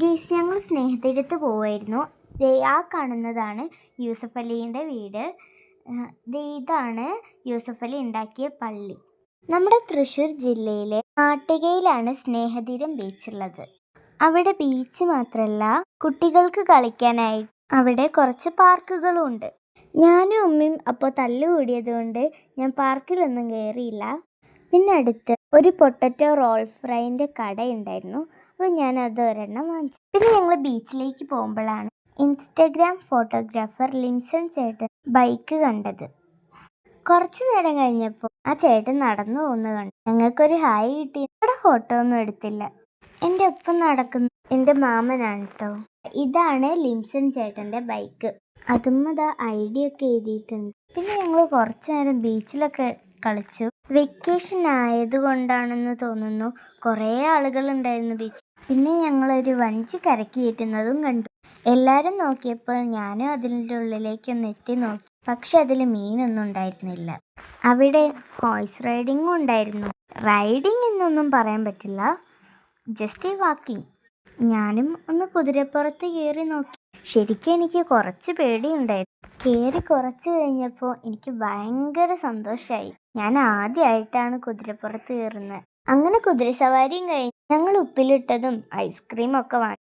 Guys, ഞങ്ങൾ സ്നേഹതീരത്ത് പോവായിരുന്നു. ദേ ആ കാണുന്നതാണ് യൂസഫ് അലീൻ്റെ വീട്. ഇതാണ് യൂസഫ് അലി ഉണ്ടാക്കിയ പള്ളി. നമ്മുടെ തൃശ്ശൂർ ജില്ലയിലെ നാട്ടികയിലാണ് സ്നേഹതീരം ബീച്ചുള്ളത്. അവിടെ ബീച്ച് മാത്രമല്ല, കുട്ടികൾക്ക് കളിക്കാനായി അവിടെ കുറച്ച് പാർക്കുകളും ഉണ്ട്. ഞാനും ഉമ്മയും അപ്പോൾ തല്ലുകൂടിയത് കൊണ്ട് ഞാൻ പാർക്കിലൊന്നും കയറിയില്ല. പിന്നെ അടുത്ത് ഒരു പൊട്ടറ്റോ റോൾ ഫ്രൈൻ്റെ കടയുണ്ടായിരുന്നു. അപ്പോൾ ഞാൻ അത് ഒരെണ്ണം വാങ്ങിച്ചു. പിന്നെ ഞങ്ങൾ ബീച്ചിലേക്ക് പോകുമ്പോഴാണ് ഇൻസ്റ്റഗ്രാം ഫോട്ടോഗ്രാഫർ ലിംസൺ ചേട്ടൻ ബൈക്ക് കണ്ടത്. കുറച്ചു നേരം കഴിഞ്ഞപ്പോൾ ആ ചേട്ടൻ നടന്നു പോകുന്നത് കണ്ടു. ഞങ്ങൾക്കൊരു ഹായ് കിട്ടി. അവിടെ ഫോട്ടോ ഒന്നും എടുത്തില്ല. എൻ്റെ ഒപ്പം നടക്കുന്ന എൻ്റെ മാമനാണ് കേട്ടോ. ഇതാണ് ലിംസൺ ചേട്ടൻ്റെ ബൈക്ക്. അതുമ്മതാ ഐഡിയ ഒക്കെ എഴുതിയിട്ടുണ്ട്. പിന്നെ ഞങ്ങൾ കുറച്ചു നേരം ബീച്ചിലൊക്കെ കളിച്ചു. വെക്കേഷൻ ആയതുകൊണ്ടാണെന്ന് തോന്നുന്നു കുറേ ആളുകളുണ്ടായിരുന്നു ബീച്ച്. പിന്നെ ഞങ്ങളൊരു വഞ്ചി കരക്ക് കയറ്റുന്നതും കണ്ടു. എല്ലാവരും നോക്കിയപ്പോൾ ഞാനും അതിൻ്റെ ഉള്ളിലേക്കൊന്ന് എത്തി നോക്കി. പക്ഷെ അതിൽ മീനൊന്നും ഉണ്ടായിരുന്നില്ല. അവിടെ ഹോഴ്സ് റൈഡിങ്ങും ഉണ്ടായിരുന്നു. റൈഡിങ് എന്നൊന്നും പറയാൻ പറ്റില്ല, ജസ്റ്റ് വാക്കിംഗ്. ഞാനും ഒന്ന് കുതിരപ്പുറത്ത് കയറി നോക്കി. ശരിക്കും എനിക്ക് കുറച്ച് പേടിയുണ്ടായിരുന്നു. കയറി കുറച്ച് കഴിഞ്ഞപ്പോൾ എനിക്ക് ഭയങ്കര സന്തോഷമായി. ഞാൻ ആദ്യമായിട്ടാണ് കുതിരപ്പുറത്ത് കയറുന്നത്. അങ്ങനെ കുതിരസവാരിയും കഴിഞ്ഞ് ഞങ്ങൾ ഉപ്പിലിട്ടതും ഐസ്ക്രീമും ഒക്കെ വാങ്ങി.